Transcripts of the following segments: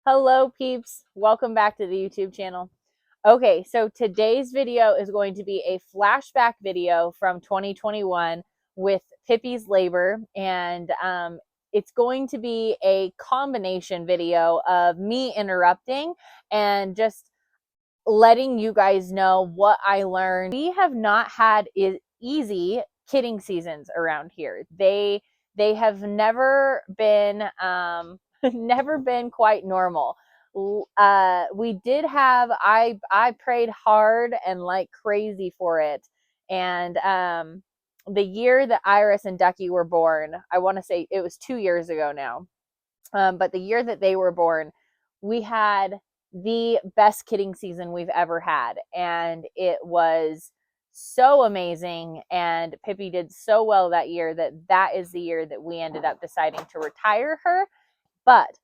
Hello peeps, welcome back to the YouTube channel. Okay, so today's video is going to be a flashback video from 2021 with Pippy's labor, and it's going to be a combination video of me interrupting and just letting you guys know what I learned. We have not had easy kidding seasons around here. They have never been never been quite normal. We did have I prayed hard and like crazy for it, and the year that Iris and Ducky were born, I want to say it was 2 years ago now, but the year that they were born, we had the best kidding season we've ever had, and it was so amazing, and Pippy did so well that year that is the year that we ended up deciding to retire her. But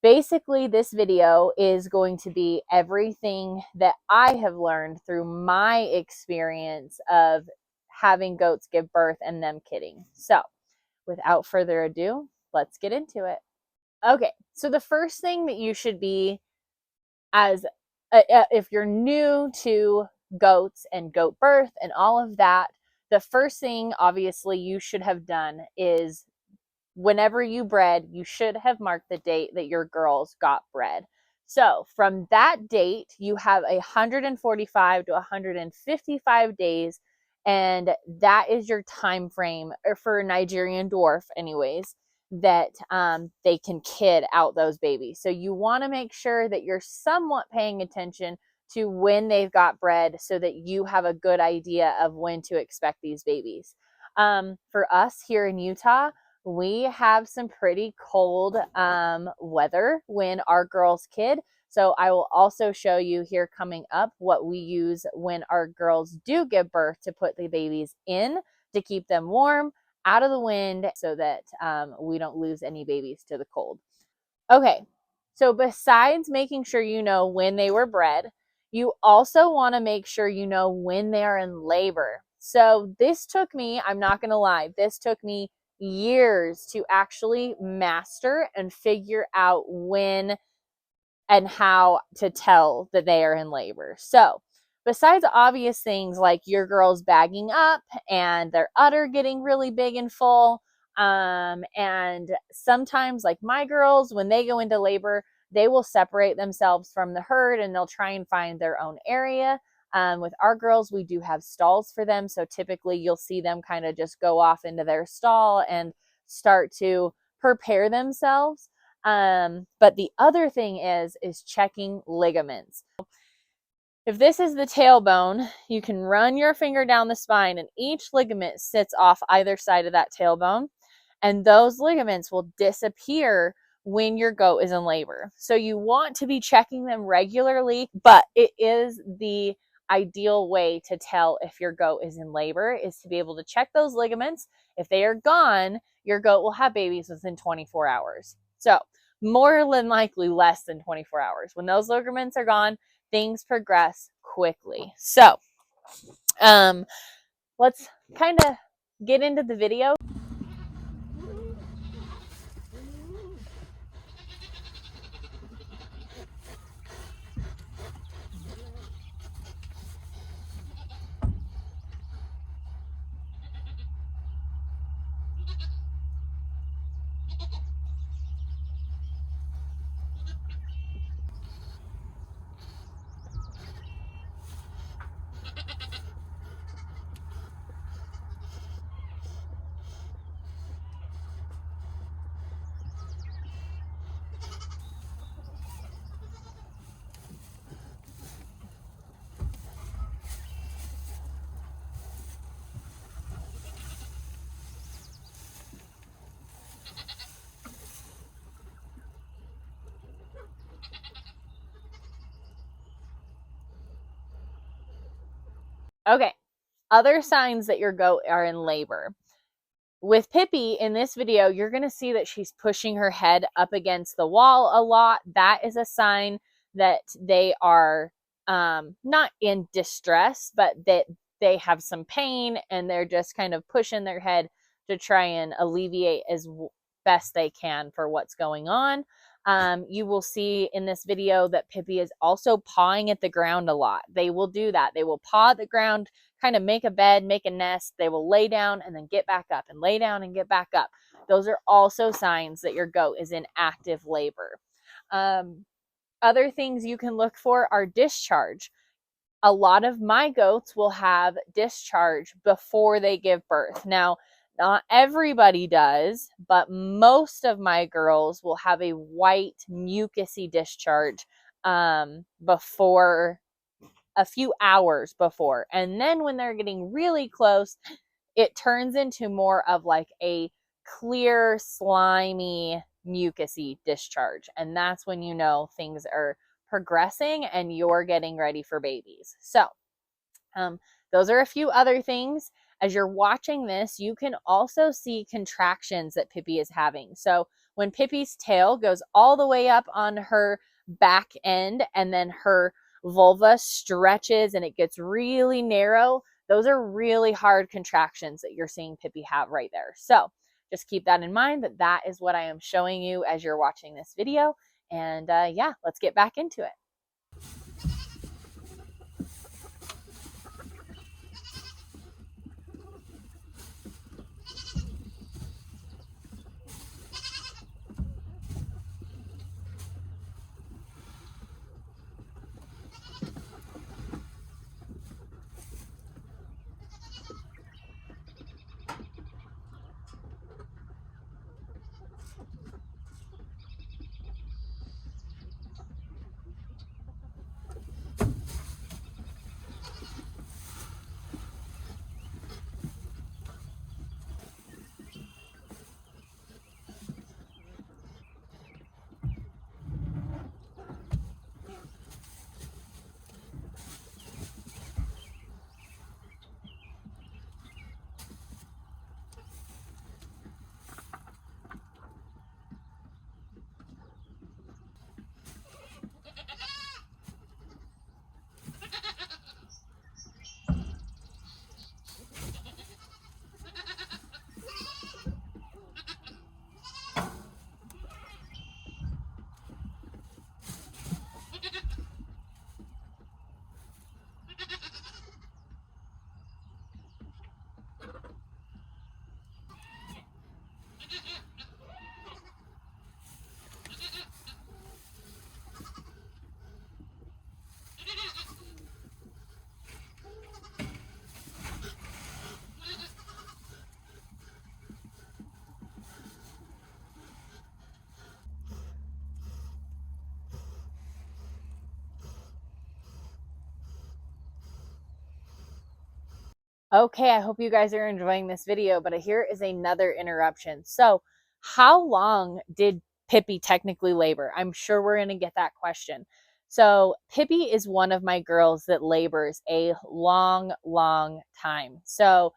basically this video is going to be everything that I have learned through my experience of having goats give birth and them kidding. So without further ado, let's get into it. Okay, so the first thing that you should be, as if you're new to goats and goat birth and all of that, the first thing obviously you should have done is whenever you bred, you should have marked the date that your girls got bred. So from that date, you have 145 to 155 days, and that is your time frame for Nigerian dwarf anyways, that they can kid out those babies. So you want to make sure that you're somewhat paying attention to when they've got bred so that you have a good idea of when to expect these babies. For us here in Utah, we have some pretty cold weather when our girls kid. So I will also show you here coming up what we use when our girls do give birth to put the babies in to keep them warm, out of the wind, so that we don't lose any babies to the cold. Okay, so besides making sure you know when they were bred, you also want to make sure you know when they are in labor. So this took me, I'm not going to lie, this took me years to actually master and figure out when and how to tell that they are in labor. So besides obvious things like your girls bagging up and their udder getting really big and full, and sometimes like my girls, when they go into labor, they will separate themselves from the herd and they'll try and find their own area. With our girls, we do have stalls for them. So typically you'll see them kind of just go off into their stall and start to prepare themselves. But the other thing is checking ligaments. If this is the tailbone, you can run your finger down the spine and each ligament sits off either side of that tailbone. And those ligaments will disappear when your goat is in labor. So you want to be checking them regularly, but it is the ideal way to tell if your goat is in labor is to be able to check those ligaments. If they are gone, your goat will have babies within 24 hours. So more than likely less than 24 hours. When those ligaments are gone, things progress quickly. So let's kind of get into the video. Okay, other signs that your goat are in labor. With Pippy in this video, you're going to see that she's pushing her head up against the wall a lot. That is a sign that they are not in distress, but that they have some pain and they're just kind of pushing their head to try and alleviate as best they can for what's going on. You will see in this video that Pippy is also pawing at the ground a lot. They will do that. They will paw at the ground, kind of make a bed, make a nest. They will lay down and then get back up and lay down and get back up. Those are also signs that your goat is in active labor. Other things you can look for are discharge. A lot of my goats will have discharge before they give birth. Now, not everybody does, but most of my girls will have a white mucusy discharge before, a few hours before. And then when they're getting really close, it turns into more of like a clear, slimy, mucusy discharge. And that's when you know things are progressing and you're getting ready for babies. So those are a few other things. As you're watching this, you can also see contractions that Pippy is having. So when Pippy's tail goes all the way up on her back end and then her vulva stretches and it gets really narrow, those are really hard contractions that you're seeing Pippy have right there. So just keep that in mind, that that is what I am showing you as you're watching this video. And yeah, let's get back into it. Okay, I hope you guys are enjoying this video, but here is another interruption. So, how long did Pippy technically labor? I'm sure we're going to get that question. So, Pippy is one of my girls that labors a long, long time. So,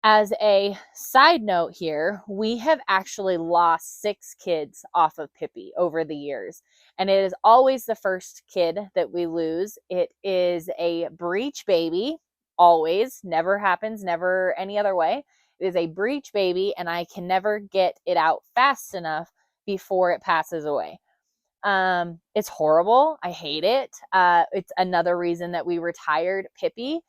as a side note here, we have actually lost 6 kids off of Pippy over the years. And it is always the first kid that we lose. It is a breech baby, always, never happens, never any other way. It is a breech baby, and I can never get it out fast enough before it passes away. It's horrible. I hate it. It's another reason that we retired Pippy.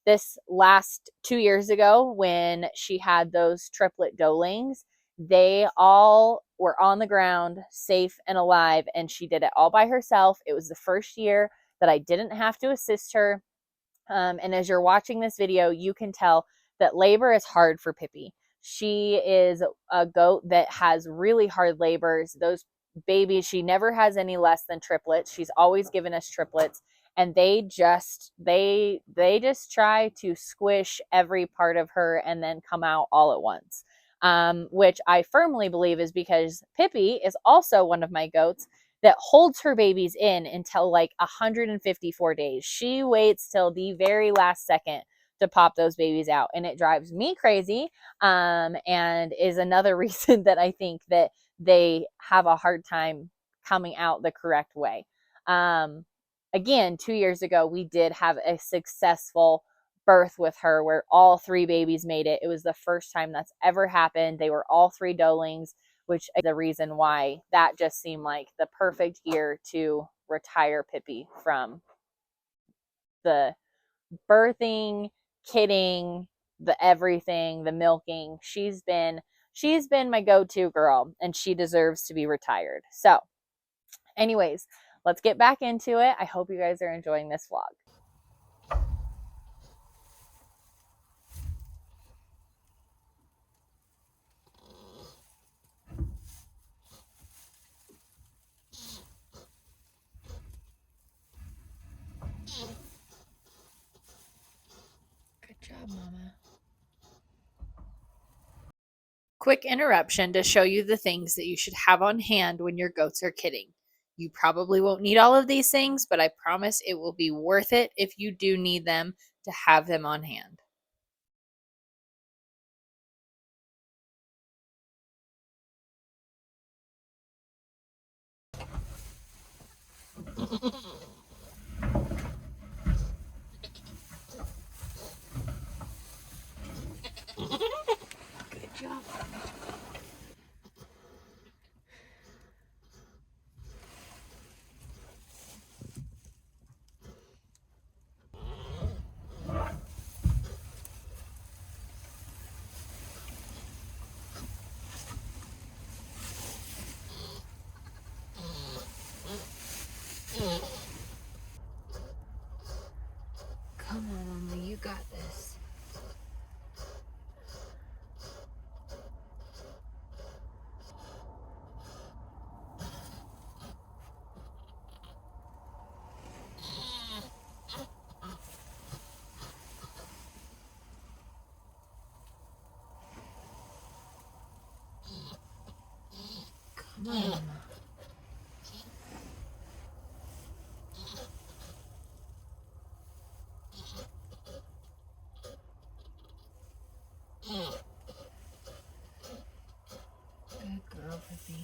This last 2 years ago, when she had those triplet doelings, they all were on the ground, safe and alive, and she did it all by herself. It was the first year that I didn't have to assist her. And as you're watching this video, you can tell that labor is hard for Pippy. She is a goat that has really hard labors. Those babies, she never has any less than triplets. She's always given us triplets, and they just try to squish every part of her and then come out all at once. Which I firmly believe is because Pippy is also one of my goats that holds her babies in until like 154 days. She waits till the very last second to pop those babies out, and it drives me crazy, and is another reason that I think that they have a hard time coming out the correct way. Again, 2 years ago, we did have a successful birth with her where all 3 babies made it. It was the first time that's ever happened. They were all 3 doelings, which is the reason why that just seemed like the perfect year to retire Pippy from the birthing, kidding, the everything, the milking. She's been my go-to girl, and she deserves to be retired. So anyways, let's get back into it. I hope you guys are enjoying this vlog. Good job, Mama. Quick interruption to show you the things that you should have on hand when your goats are kidding. You probably won't need all of these things, but I promise it will be worth it if you do need them to have them on hand. Good job. Come on, Mama, you got this. Come on, Mama. Good girl, Pippy.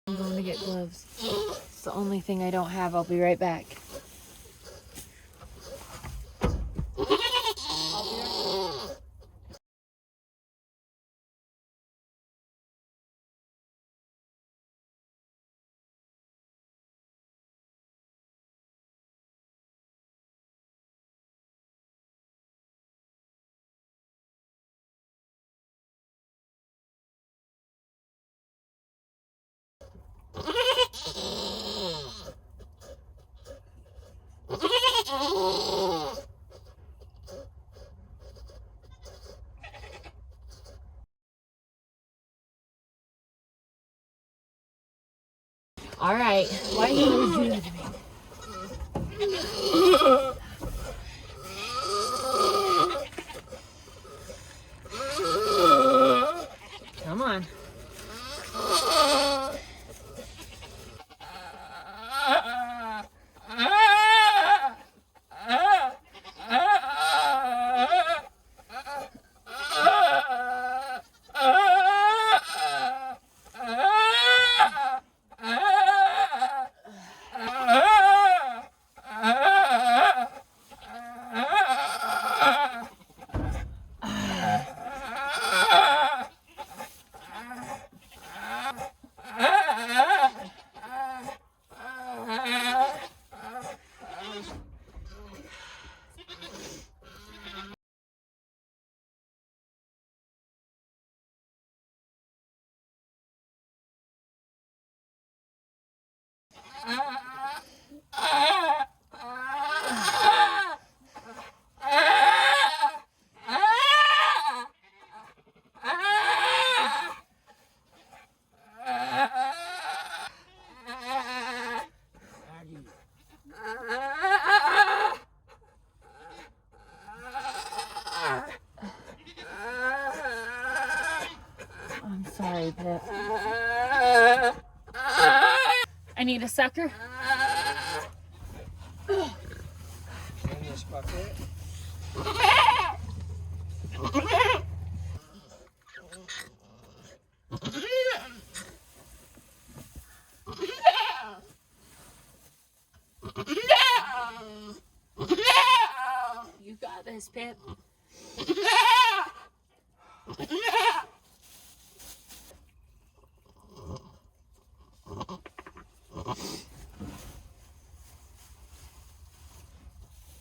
I'm going to get gloves. It's the only thing I don't have. I'll be right back. All right. Why are you doing that to me? Come on. I'm sorry, Pip. I need a sucker. Pip.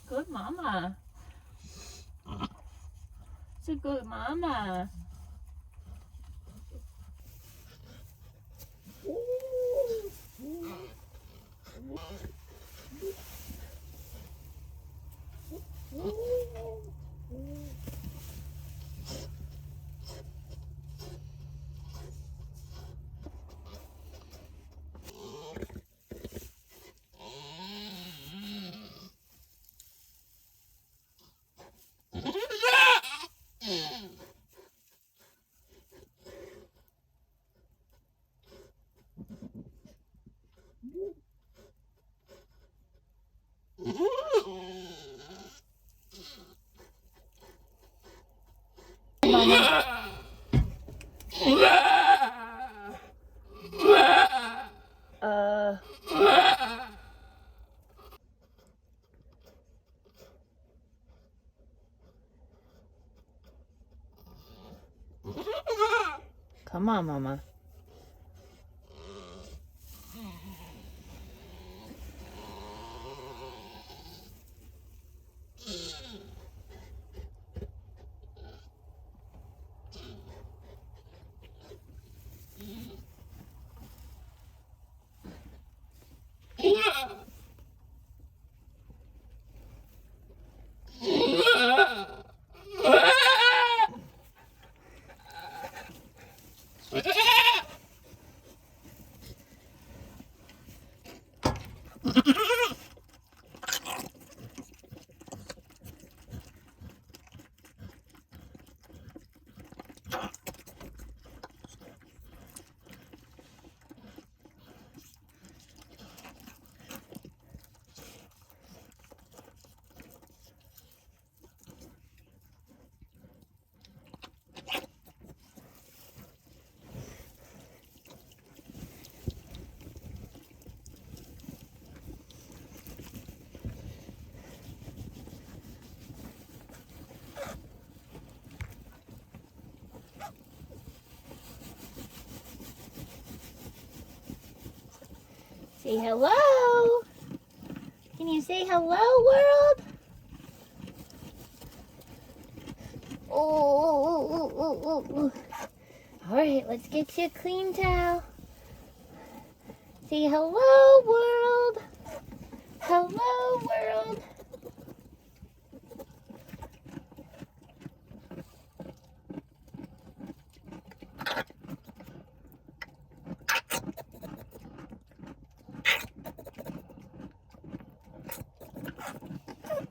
Good mama. It's a good mama. Come on, mama. Say hello. Can you say hello, world? Oh. All right, let's get you a clean towel. Say hello, world. Hello, world.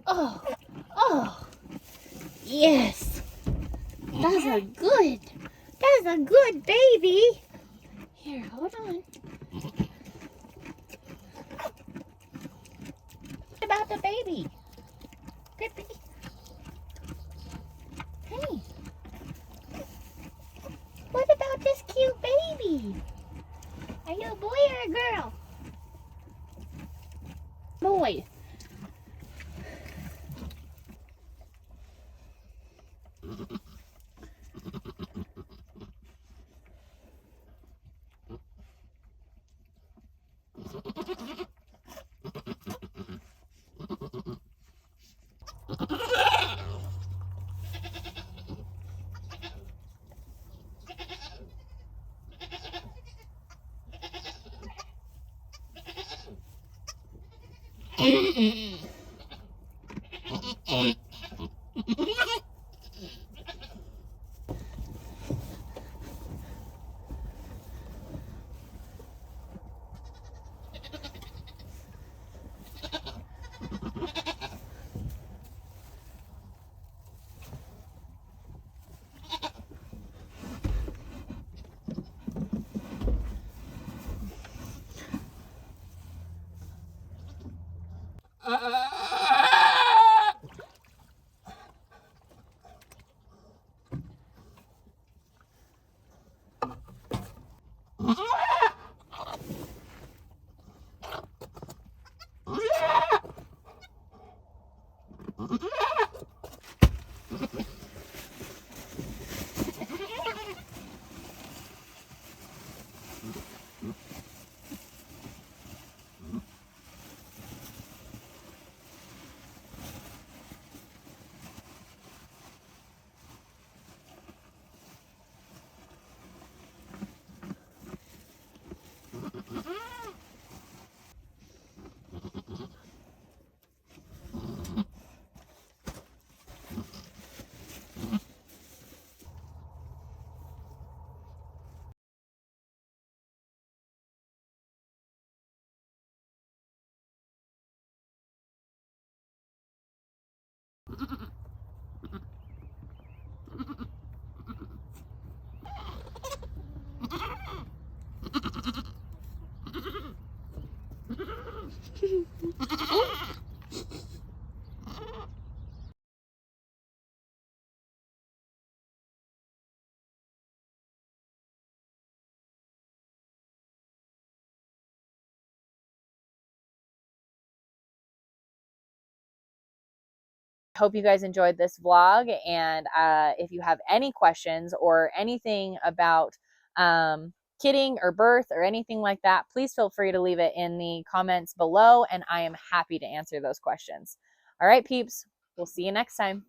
Oh, yes. That's a good baby. Here, hold on. What about the baby? Pippy. Hey. What about this cute baby? Are you a boy or a girl? Boy. Hope you guys enjoyed this vlog, and if you have any questions or anything about kidding or birth or anything like that, please feel free to leave it in the comments below, and I am happy to answer those questions. All right, peeps, we'll see you next time.